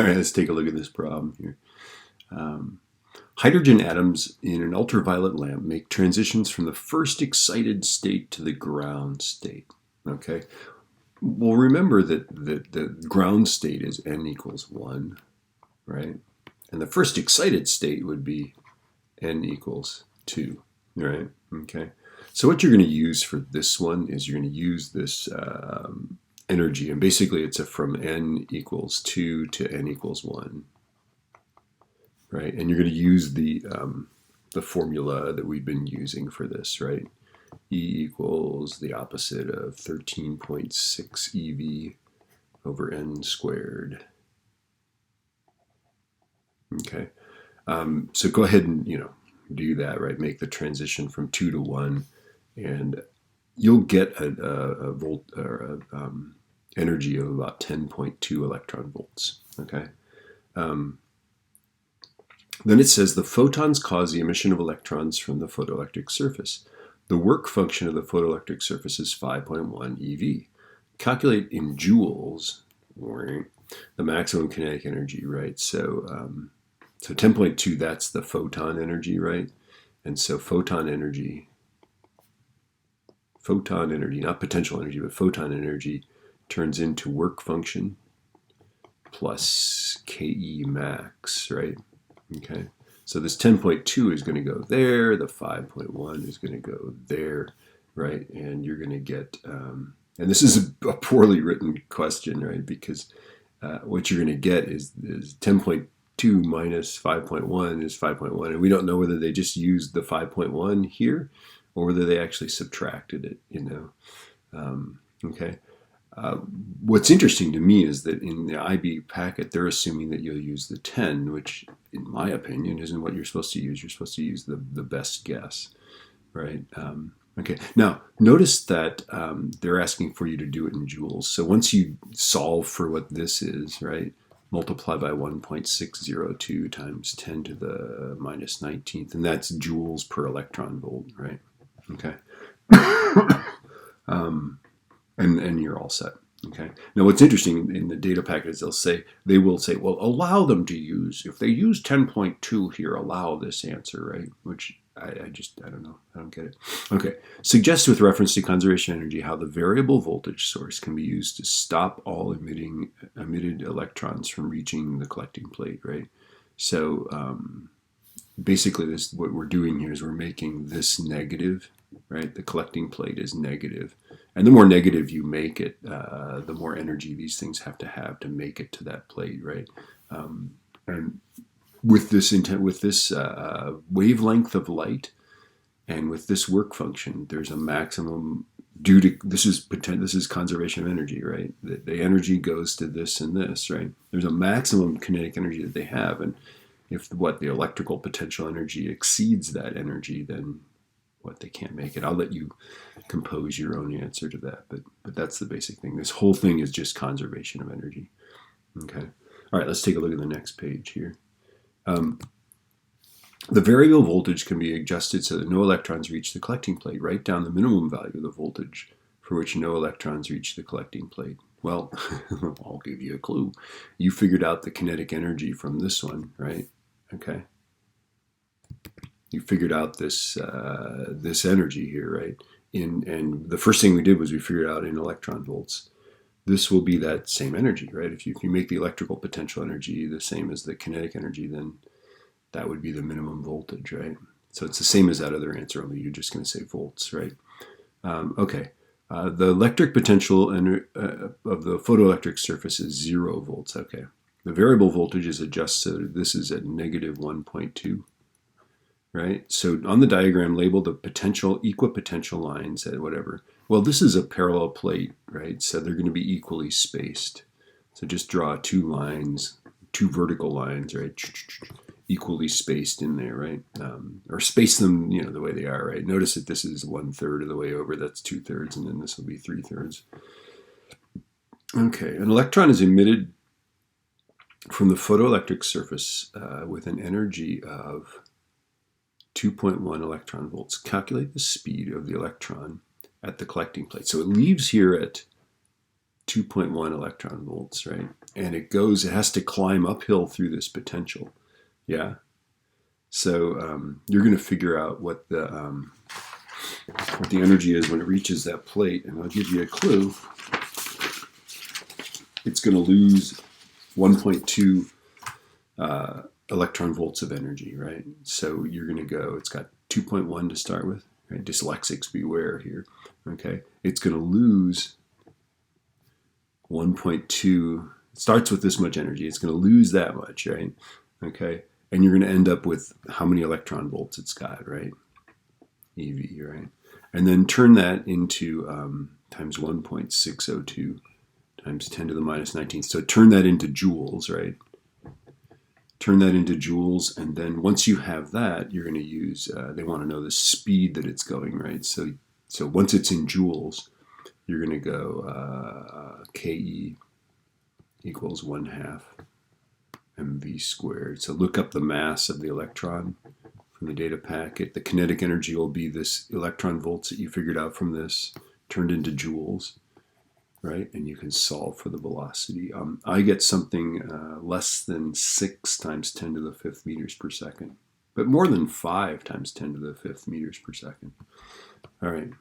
right, let's take a look at this problem here. Hydrogen atoms in an ultraviolet lamp make transitions from the first excited state to the ground state. Okay. Well, remember that the ground state is n equals 1, right? And the first excited state would be n equals 2, right? Okay. So what you're going to use for this one is you're going to use this energy, and basically it's from n equals 2 to n equals 1, right? And you're going to use the formula that we've been using for this, right? E equals the opposite of 13.6 EV over n squared. Okay. So go ahead and, do that, right? Make the transition from 2 to 1, and you'll get a volt or energy of about 10.2 electron volts. Okay. Then it says the photons cause the emission of electrons from the photoelectric surface. The work function of the photoelectric surface is 5.1 eV. Calculate in joules the maximum kinetic energy, right? So 10.2, that's the photon energy, right? And so photon energy, not potential energy, but photon energy turns into work function plus Ke max, right? Okay, so this 10.2 is going to go there, the 5.1 is going to go there, right? And you're going to get, and this is a poorly written question, right? Because what you're going to get is 10.2 minus 5.1 is 5.1, and we don't know whether they just used the 5.1 here or whether they actually subtracted it, okay. What's interesting to me is that in the IB packet, they're assuming that you'll use the 10, which, in my opinion, isn't what you're supposed to use. You're supposed to use the best guess, right? Okay. Now, notice that they're asking for you to do it in joules. So once you solve for what this is, right, multiply by 1.602 times 10 to the minus 19th, and that's joules per electron volt, right? Okay. And you're all set. Okay. Now, what's interesting in the data packet is they will say, well, allow them to use, if they use 10.2 here, allow this answer, right? Which I don't know. I don't get it. Okay. Suggest with reference to conservation energy how the variable voltage source can be used to stop all emitted electrons from reaching the collecting plate, right? So basically what we're doing here is we're making this negative, right? The collecting plate is negative. And the more negative you make it, the more energy these things have to make it to that plate, right? And with this wavelength of light, and with this work function, there's a maximum due to this is conservation of energy, right? The energy goes to this and this, right? There's a maximum kinetic energy that they have, and if the electrical potential energy exceeds that energy, then they can't make it. I'll let you compose your own answer to that, but that's the basic thing. This whole thing is just conservation of energy. Okay. All right, let's take a look at the next page here. The variable voltage can be adjusted so that no electrons reach the collecting plate. Write down the minimum value of the voltage for which no electrons reach the collecting plate. Well, I'll give you a clue. You figured out the kinetic energy from this one, right? Okay. You figured out this energy here, right? And the first thing we did was we figured out in electron volts. This will be that same energy, right? If you make the electrical potential energy the same as the kinetic energy, then that would be the minimum voltage, right? So it's the same as that other answer, only you're just going to say volts, right? Okay. The electric potential of the photoelectric surface is 0 volts. Okay. The variable voltage is adjusted. This is at negative 1.2. Right? So on the diagram, label the equipotential lines at whatever. Well, this is a parallel plate, right? So they're going to be equally spaced. So just draw two vertical lines, right? Equally spaced in there, right? Or space them, the way they are, right? Notice that this is 1/3 of the way over. That's 2/3, and then this will be 3/3. Okay, an electron is emitted from the photoelectric surface with an energy of 2.1 electron volts. Calculate the speed of the electron at the collecting plate. So it leaves here at 2.1 electron volts, right? And it has to climb uphill through this potential. Yeah. So you're going to figure out what the energy is when it reaches that plate, and I'll give you a clue. It's going to lose 1.2 electron volts of energy, right? So you're going to go, it's got 2.1 to start with, right? Dyslexics beware here, okay? It's going to lose 1.2, it starts with this much energy, it's going to lose that much, right? Okay, and you're going to end up with how many electron volts it's got, right? EV, right? And then turn that into times 1.602 times 10 to the minus 19. So turn that into joules, right? Turn that into joules, and then once you have that, you're going to use, they want to know the speed that it's going, right? So once it's in joules, you're going to go KE equals 1/2 mv squared. So look up the mass of the electron from the data packet. The kinetic energy will be this electron volts that you figured out from this turned into joules, right? And you can solve for the velocity. I get something less than 6 times 10 to the 5th meters per second, but more than 5 times 10 to the 5th meters per second. All right,